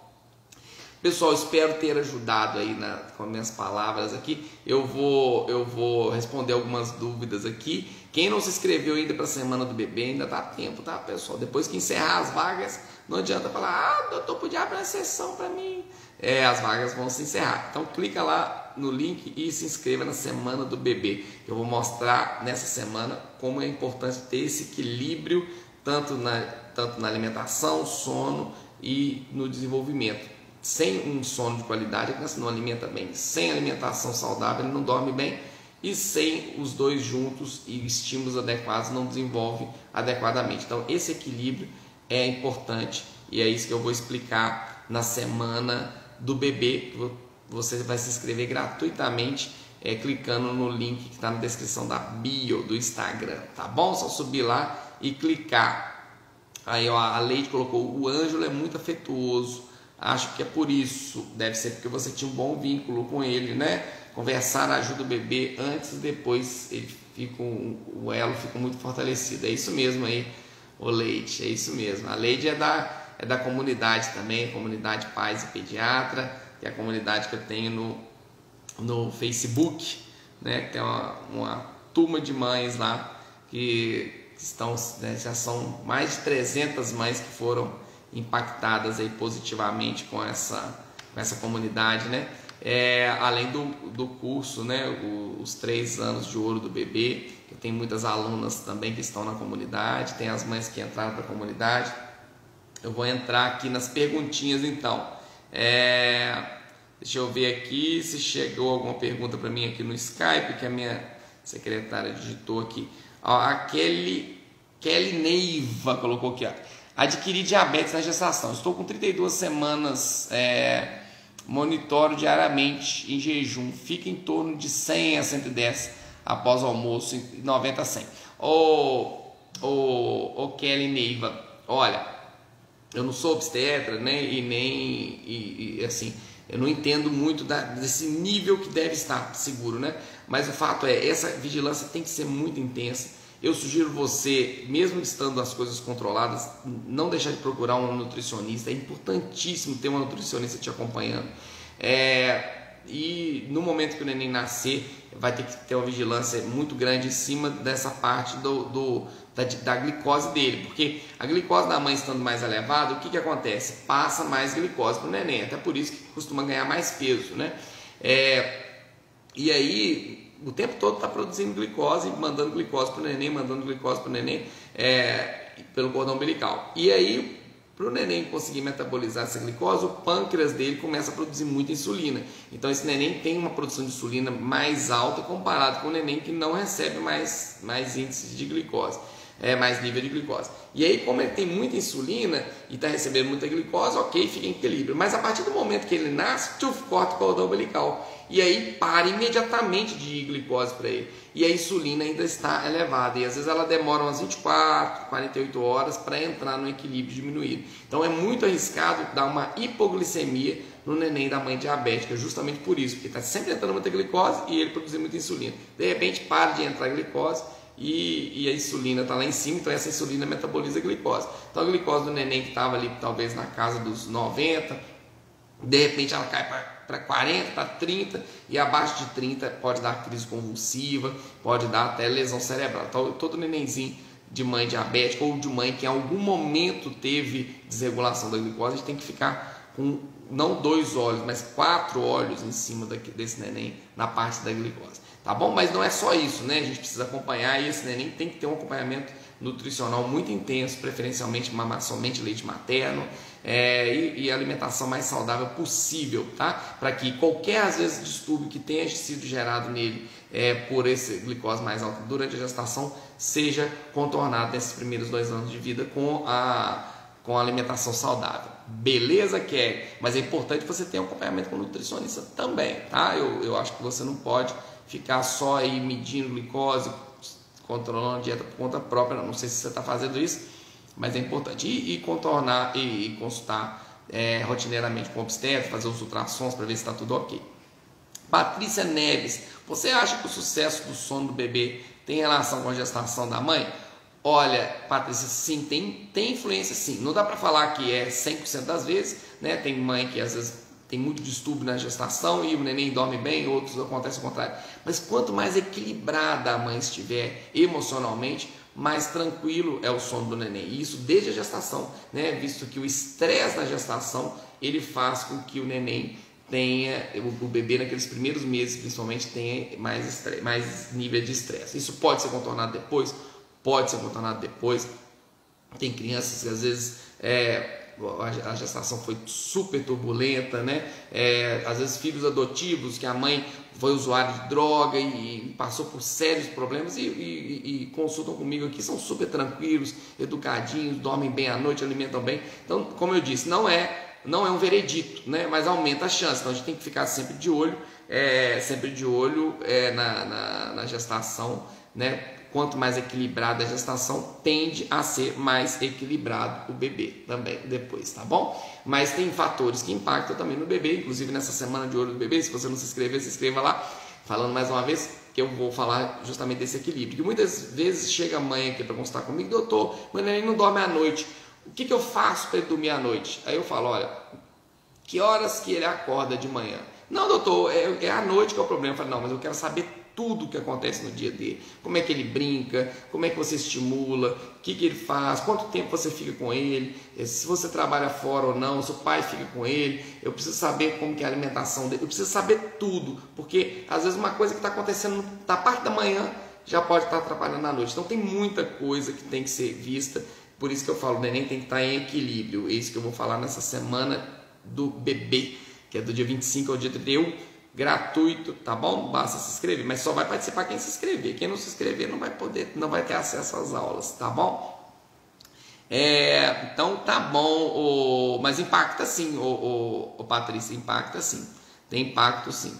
Pessoal, espero ter ajudado aí com as minhas palavras aqui. Eu vou responder algumas dúvidas aqui. Quem não se inscreveu ainda para a Semana do Bebê, ainda dá tempo, tá, pessoal? Depois que encerrar as vagas, não adianta falar, doutor, podia abrir a sessão para mim. As vagas vão se encerrar. Então, clica lá no link e se inscreva na Semana do Bebê. Eu vou mostrar nessa semana como é importante ter esse equilíbrio, tanto na alimentação, sono e no desenvolvimento. Sem um sono de qualidade, a criança não alimenta bem. Sem alimentação saudável, ele não dorme bem. E sem os dois juntos e estímulos adequados, não desenvolve adequadamente. Então, esse equilíbrio é importante e é isso que eu vou explicar na Semana do Bebê. Você vai se inscrever gratuitamente clicando no link que está na descrição da bio do Instagram, tá bom? Só subir lá e clicar. Aí ó, a Leide colocou, o Ângelo é muito afetuoso. Acho que é por isso, deve ser porque você tinha um bom vínculo com ele, né? Conversar ajuda o bebê antes e depois o elo fica muito fortalecido. É isso mesmo aí, ô Leite, é isso mesmo. A Leide é da comunidade também, comunidade Pais e Pediatra, que é a comunidade que eu tenho no Facebook, né? Que tem uma turma de mães lá que estão, né, já são mais de 300 mães que foram impactadas aí positivamente com essa comunidade, né? Além do curso, né? Os 3 anos de ouro do bebê, que tem muitas alunas também que estão na comunidade, tem as mães que entraram para a comunidade. Eu vou entrar aqui nas perguntinhas então. Deixa eu ver aqui se chegou alguma pergunta para mim aqui no Skype, que a minha secretária digitou aqui. Ó, a Kelly Neiva colocou aqui, ó. Adquirir diabetes na gestação. Estou com 32 semanas, monitoro diariamente em jejum. Fica em torno de 100 a 110 após o almoço, 90 a 100. Kelly Neiva, olha, eu não sou obstetra, né? Assim, eu não entendo muito desse nível que deve estar seguro, né? Mas o fato é, essa vigilância tem que ser muito intensa. Eu sugiro você, mesmo estando as coisas controladas, não deixar de procurar um nutricionista. É importantíssimo ter uma nutricionista te acompanhando. E no momento que o neném nascer, vai ter que ter uma vigilância muito grande em cima dessa parte da glicose dele. Porque a glicose da mãe estando mais elevada, o que acontece? Passa mais glicose para o neném. Até por isso que costuma ganhar mais peso, né? E aí, o tempo todo está produzindo glicose, mandando glicose para o neném, pelo cordão umbilical. E aí, para o neném conseguir metabolizar essa glicose, o pâncreas dele começa a produzir muita insulina. Então, esse neném tem uma produção de insulina mais alta comparado com o neném que não recebe mais índices de glicose. mais nível de glicose. E aí, como ele tem muita insulina e está recebendo muita glicose, ok, fica em equilíbrio. Mas a partir do momento que ele nasce, corta o cordão umbilical. E aí para imediatamente de ir glicose para ele. E a insulina ainda está elevada. E às vezes ela demora umas 24, 48 horas para entrar no equilíbrio diminuído. Então é muito arriscado dar uma hipoglicemia no neném da mãe diabética, justamente por isso, porque está sempre entrando muita glicose e ele produzir muita insulina. De repente para de entrar glicose e a insulina está lá em cima, então essa insulina metaboliza a glicose. Então a glicose do neném que estava ali talvez na casa dos 90, de repente ela cai para 40, para 30, e abaixo de 30 pode dar crise convulsiva, pode dar até lesão cerebral. Então todo nenenzinho de mãe diabética ou de mãe que em algum momento teve desregulação da glicose, a gente tem que ficar com não 2 olhos, mas 4 olhos em cima desse neném na parte da glicose, tá bom? Mas não é só isso, né? A gente precisa acompanhar, e esse neném tem que ter um acompanhamento nutricional muito intenso, preferencialmente mamar somente leite materno, e alimentação mais saudável possível, tá? Para que qualquer, às vezes, distúrbio que tenha sido gerado nele por esse glicose mais alta durante a gestação seja contornado nesses primeiros 2 anos de vida com a alimentação saudável. Beleza, Kelly? Mas é importante você ter um acompanhamento com o nutricionista também, tá? Eu acho que você não pode ficar só aí medindo glicose, controlando a dieta por conta própria. Não sei se você está fazendo isso, mas é importante. E contornar e consultar rotineiramente com o obstetra, fazer os ultrassons para ver se está tudo ok. Patrícia Neves, você acha que o sucesso do sono do bebê tem relação com a gestação da mãe? Olha, Patrícia, sim, tem influência sim. Não dá para falar que é 100% das vezes, né? Tem mãe que às vezes tem muito distúrbio na gestação e o neném dorme bem, outros acontece o contrário. Mas quanto mais equilibrada a mãe estiver emocionalmente, mais tranquilo é o sono do neném. E isso desde a gestação, né? Visto que o estresse da gestação, ele faz com que o neném tenha, o bebê naqueles primeiros meses principalmente, tenha mais nível de estresse. Isso pode ser contornado depois? Pode ser contornado depois. Tem crianças que às vezes a gestação foi super turbulenta, né? Às vezes filhos adotivos que a mãe foi usuária de droga e passou por sérios problemas e consultam comigo aqui, são super tranquilos, educadinhos, dormem bem à noite, alimentam bem. Então, como eu disse, não é um veredito, né? Mas aumenta a chance. Então a gente tem que ficar sempre de olho, na gestação, né? Quanto mais equilibrada a gestação, tende a ser mais equilibrado o bebê também depois, tá bom? Mas tem fatores que impactam também no bebê, inclusive nessa semana de olho do bebê. Se você não se inscrever, se inscreva lá. Falando mais uma vez que eu vou falar justamente desse equilíbrio, que muitas vezes chega a mãe aqui para consultar comigo: doutor, meu neném não dorme à noite, o que eu faço para ele dormir à noite? Aí eu falo: olha, que horas que ele acorda de manhã? Não, doutor, é à noite que é o problema. Eu falo: não, mas eu quero saber tudo o que acontece no dia dele, como é que ele brinca, como é que você estimula, o que ele faz, quanto tempo você fica com ele, se você trabalha fora ou não, se o pai fica com ele. Eu preciso saber como que é a alimentação dele, eu preciso saber tudo, porque às vezes uma coisa que está acontecendo da parte da manhã já pode estar atrapalhando à noite. Então tem muita coisa que tem que ser vista, por isso que eu falo, o neném tem que estar em equilíbrio. É isso que eu vou falar nessa semana do bebê, que é do dia 25 ao dia 31, gratuito, tá bom? Basta se inscrever, mas só vai participar quem se inscrever. Quem não se inscrever não vai ter acesso às aulas, tá bom? Então tá bom, mas impacta sim, Patrícia, impacta sim, tem impacto sim.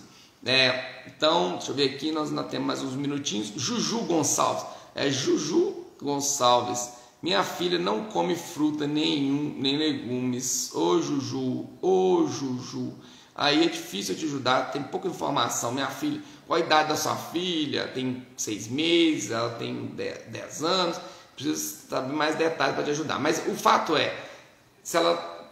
Então, deixa eu ver aqui, nós ainda temos mais uns minutinhos. Juju Gonçalves, Juju Gonçalves, minha filha não come fruta nenhum, nem legumes. Ô Juju, aí é difícil te ajudar, tem pouca informação. Minha filha, qual a idade da sua filha? Tem 6 meses, ela tem 10 anos, preciso saber mais detalhes para te ajudar. Mas o fato é, se ela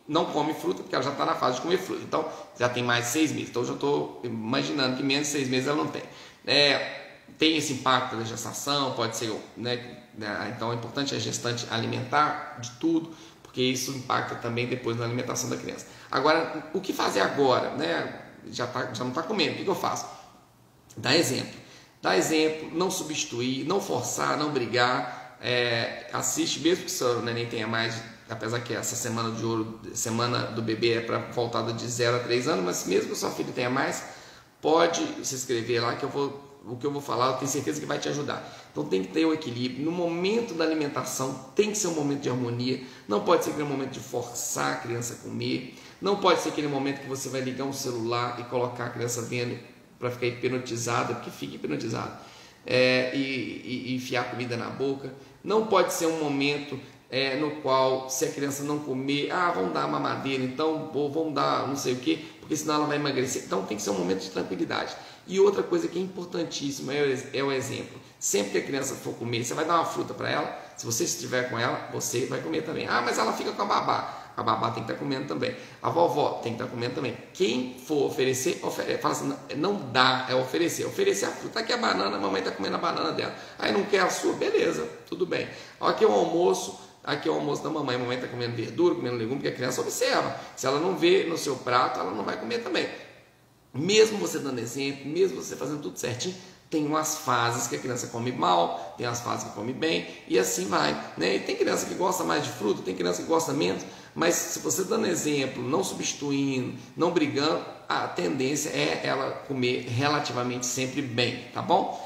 não come fruta, porque ela já está na fase de comer fruta, então já tem mais de 6 meses, então eu já estou imaginando que menos de 6 meses ela não tem. Tem esse impacto da gestação, pode ser, né? Então é importante a gestante alimentar de tudo, porque isso impacta também depois na alimentação da criança. Agora, o que fazer agora, né? Já não está comendo, o que eu faço? Dá exemplo, não substituir, não forçar, não brigar, assiste, mesmo que seu neném tenha mais, apesar que essa semana de ouro, semana do bebê é para voltada de 0 a 3 anos, mas mesmo que sua filha tenha mais, pode se inscrever lá que eu vou o que eu vou falar, eu tenho certeza que vai te ajudar. Então tem que ter o equilíbrio. No momento da alimentação tem que ser um momento de harmonia. Não pode ser aquele momento de forçar a criança a comer. Não pode ser aquele momento que você vai ligar um celular e colocar a criança vendo para ficar hipnotizada, porque fica hipnotizada, e enfiar comida na boca. Não pode ser um momento no qual, se a criança não comer, vamos dar mamadeira, então, ou vamos dar não sei o que, porque senão ela vai emagrecer. Então tem que ser um momento de tranquilidade. E outra coisa que é importantíssima é o exemplo. Sempre que a criança for comer, você vai dar uma fruta para ela. Se você estiver com ela, você vai comer também. Mas ela fica com a babá. A babá tem que estar comendo também. A vovó tem que estar comendo também. Quem for oferecer, fala assim, não dá, é oferecer. Oferecer a fruta. Aqui é a banana, a mamãe está comendo a banana dela. Aí não quer a sua, beleza, tudo bem. Aqui é o almoço. Aqui é o almoço da mamãe. A mamãe está comendo verdura, comendo legume, porque a criança observa. Se ela não vê no seu prato, ela não vai comer também. Mesmo você dando exemplo, mesmo você fazendo tudo certinho, tem umas fases que a criança come mal, tem umas fases que come bem, e assim vai, né? E tem criança que gosta mais de fruta, tem criança que gosta menos, mas se você dando exemplo, não substituindo, não brigando, a tendência é ela comer relativamente sempre bem, tá bom?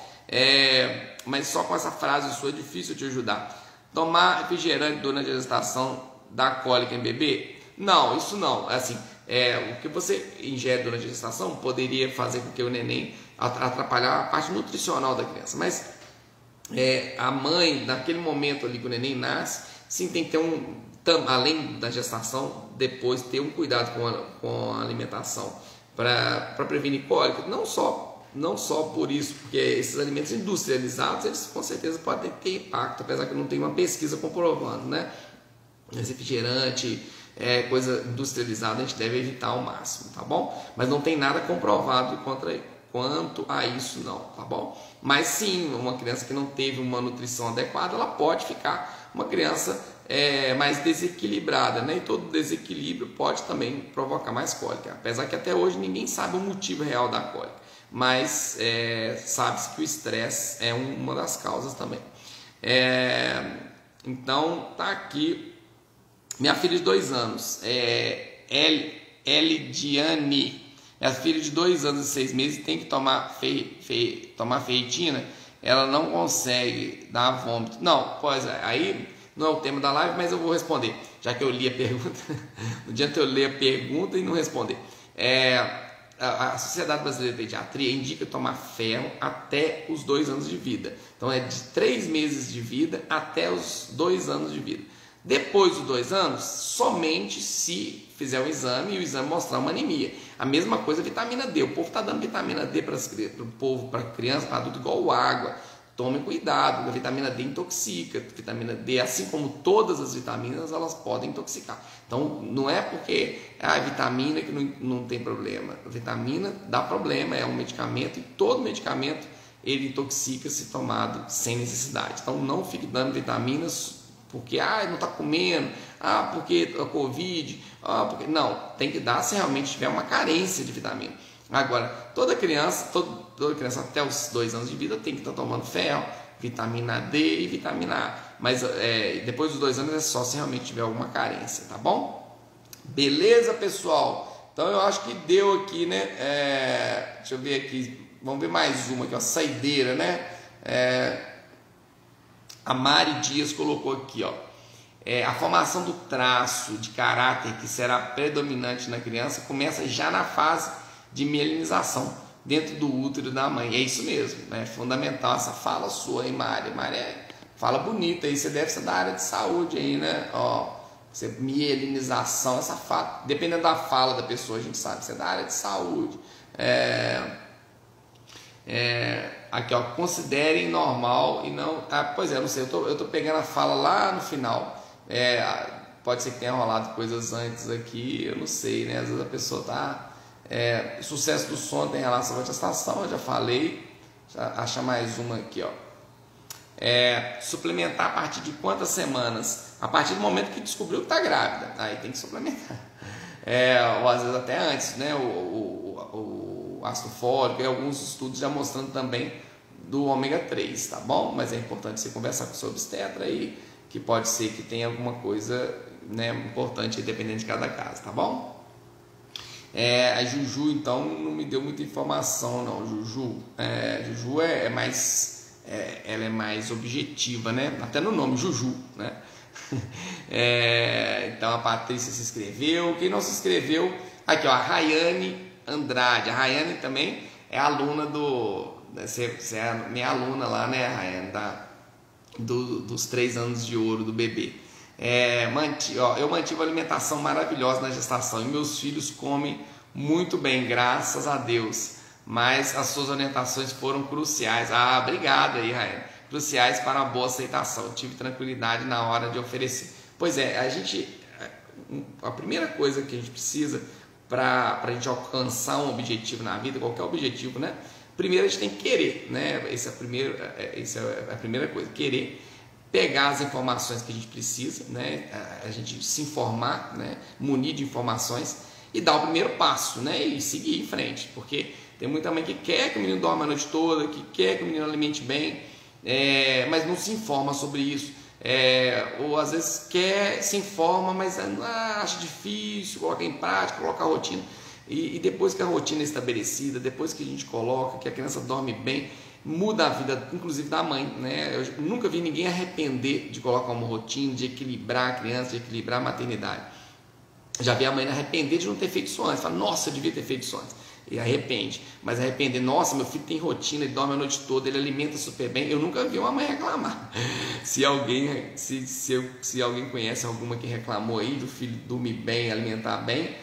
Mas só com essa frase sua é difícil te ajudar. Tomar refrigerante durante a gestação dá cólica em bebê? Não, isso não. Assim, o que você ingere durante a gestação poderia fazer com que o neném atrapalhar a parte nutricional da criança. Mas a mãe, naquele momento ali que o neném nasce, sim, tem que ter além da gestação, depois ter um cuidado com a alimentação para prevenir cólica. Não só por isso, porque esses alimentos industrializados, eles com certeza podem ter impacto, apesar que não tem uma pesquisa comprovando, né? Esse refrigerante, coisa industrializada, a gente deve evitar ao máximo, tá bom? Mas não tem nada comprovado quanto a isso não, tá bom? Mas sim, uma criança que não teve uma nutrição adequada, ela pode ficar uma criança mais desequilibrada, né? E todo desequilíbrio pode também provocar mais cólica, apesar que até hoje ninguém sabe o motivo real da cólica, mas sabe-se que o estresse é uma das causas também. Então tá aqui minha filha de 2 anos, Elidiane, minha filha de 2 anos e 6 meses tem que tomar ferritina, ela não consegue dar vômito. Não, pois aí não é o tema da live, mas eu vou responder, já que eu li a pergunta. Não adianta eu ler a pergunta e não responder. A Sociedade Brasileira de Pediatria indica tomar ferro até os 2 anos de vida. Então é de 3 meses de vida até os 2 anos de vida. Depois dos 2 anos, somente se fizer um exame e o exame mostrar uma anemia. A mesma coisa a vitamina D. O povo está dando vitamina D para o povo, para criança, para adulto, igual água. Tome cuidado, a vitamina D intoxica. Vitamina D, assim como todas as vitaminas, elas podem intoxicar. Então, não é porque a vitamina que não tem problema. A vitamina dá problema, é um medicamento, e todo medicamento ele intoxica se tomado sem necessidade. Então, não fique dando vitaminas porque não está comendo, porque a Covid, porque... Não, tem que dar se realmente tiver uma carência de vitamina. Agora, toda criança até os 2 anos de vida tem que estar tomando ferro, vitamina D e vitamina A. Mas depois dos 2 anos é só se realmente tiver alguma carência, tá bom? Beleza, pessoal? Então eu acho que deu aqui, né? Deixa eu ver aqui, vamos ver mais uma aqui, uma saideira, né? A Mari Dias colocou aqui, ó. A formação do traço de caráter que será predominante na criança começa já na fase de mielinização dentro do útero da mãe. É isso mesmo, é fundamental essa fala sua aí, Mari. Mari fala bonita aí, você deve ser da área de saúde aí, né? Mielinização, essa fala, dependendo da fala da pessoa, a gente sabe, você é da área de saúde. Aqui, ó, considerem normal e não... pois não sei, eu tô pegando a fala lá no final. Pode ser que tenha rolado coisas antes aqui, eu não sei, né? Às vezes a pessoa tá... sucesso do sono tem relação com a gestação, eu já falei. Acha mais uma aqui, ó. Suplementar a partir de quantas semanas? A partir do momento que descobriu que está grávida, aí tem que suplementar. Ou às vezes até antes, né? O ácido fólico e alguns estudos já mostrando também do ômega 3, tá bom? Mas é importante você conversar com o seu obstetra aí, que pode ser que tenha alguma coisa, né, importante dependendo de cada caso, tá bom? A Juju, então, não me deu muita informação, não. Juju é mais, ela é mais objetiva, né? Até no nome, Juju, né? Então a Patrícia se inscreveu. Quem não se inscreveu, aqui ó, a Rayane Andrade. A Rayane também é aluna você é minha aluna lá, né, Rayane, dos 3 anos de ouro do bebê. Eu mantive uma alimentação maravilhosa na gestação e meus filhos comem muito bem, graças a Deus. Mas as suas orientações foram cruciais. Obrigado aí, Rayane. Cruciais para a boa aceitação. Eu tive tranquilidade na hora de oferecer. Pois é, a primeira coisa que a gente precisa para a gente alcançar um objetivo na vida, qualquer objetivo, né? Primeiro a gente tem que querer, né? Essa é a primeira coisa, querer pegar as informações que a gente precisa, né? A gente se informar, né? Munir de informações e dar o primeiro passo, né? E seguir em frente, porque tem muita mãe que quer que o menino dorme a noite toda, que quer que o menino alimente bem, mas não se informa sobre isso, ou às vezes se informa, mas acha difícil, coloca em prática, coloca a rotina, e depois que a rotina é estabelecida, depois que a gente coloca, que a criança dorme bem, muda a vida, inclusive da mãe, né? Eu nunca vi ninguém arrepender de colocar uma rotina, de equilibrar a criança, de equilibrar a maternidade. Já vi a mãe arrepender de não ter feito isso antes, fala, nossa, eu devia ter feito isso antes. E arrepende, mas arrepender, nossa, meu filho tem rotina, ele dorme a noite toda, ele alimenta super bem. Eu nunca vi uma mãe reclamar. Se alguém conhece alguma que reclamou aí do filho dormir bem, alimentar bem,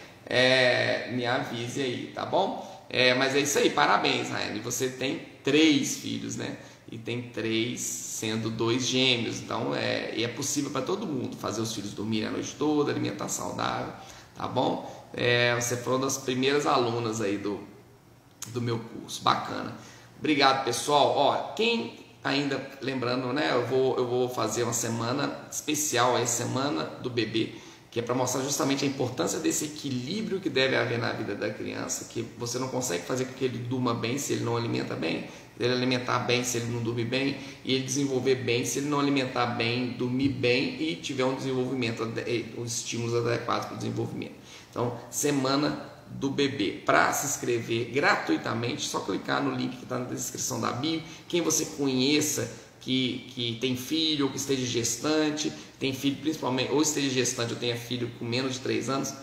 me avise aí, tá bom? Mas é isso aí, parabéns, Rayane. Você tem 3 filhos, né? E tem 3, sendo 2 gêmeos. Então é possível para todo mundo fazer os filhos dormirem a noite toda, alimentar saudável, tá bom? Você foi uma das primeiras alunas aí do meu curso, bacana. Obrigado, pessoal. Quem ainda, lembrando, né, eu vou fazer uma semana especial aí, semana do bebê, que é para mostrar justamente a importância desse equilíbrio que deve haver na vida da criança, que você não consegue fazer com que ele durma bem se ele não alimenta bem, ele alimentar bem se ele não dormir bem, e ele desenvolver bem se ele não alimentar bem, dormir bem e tiver um desenvolvimento, os estímulos adequados para o desenvolvimento. Então, semana do bebê. Para se inscrever gratuitamente, só clicar no link que está na descrição da bio. Quem você conheça que tem filho ou que esteja gestante, tem filho principalmente, ou esteja gestante ou tenha filho com menos de 3 anos,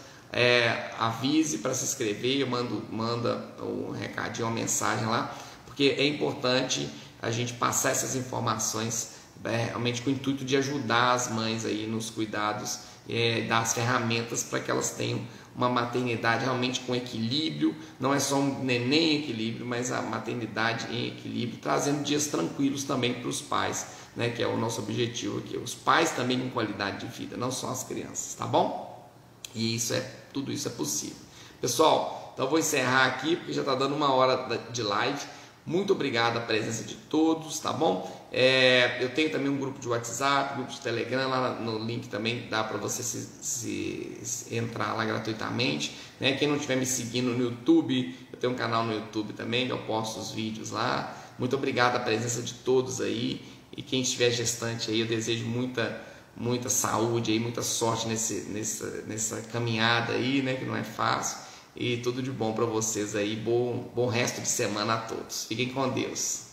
avise para se inscrever, manda um recadinho, uma mensagem lá, porque é importante a gente passar essas informações realmente com o intuito de ajudar as mães aí nos cuidados, dar as ferramentas para que elas tenham uma maternidade realmente com equilíbrio, não é só um neném em equilíbrio, mas a maternidade em equilíbrio, trazendo dias tranquilos também para os pais, né, que é o nosso objetivo aqui, os pais também com qualidade de vida, não só as crianças, tá bom? E tudo isso é possível. Pessoal, então eu vou encerrar aqui, porque já está dando 1 hora de live. Muito obrigado a presença de todos, tá bom? Eu tenho também um grupo de WhatsApp, grupo de Telegram, lá no link também dá para você se entrar lá gratuitamente, né? Quem não estiver me seguindo no YouTube, eu tenho um canal no YouTube também, que eu posto os vídeos lá. Muito obrigado a presença de todos aí, e quem estiver gestante aí, eu desejo muita saúde aí, muita sorte nessa caminhada aí, né? Que não é fácil. E tudo de bom para vocês aí, bom resto de semana a todos. Fiquem com Deus.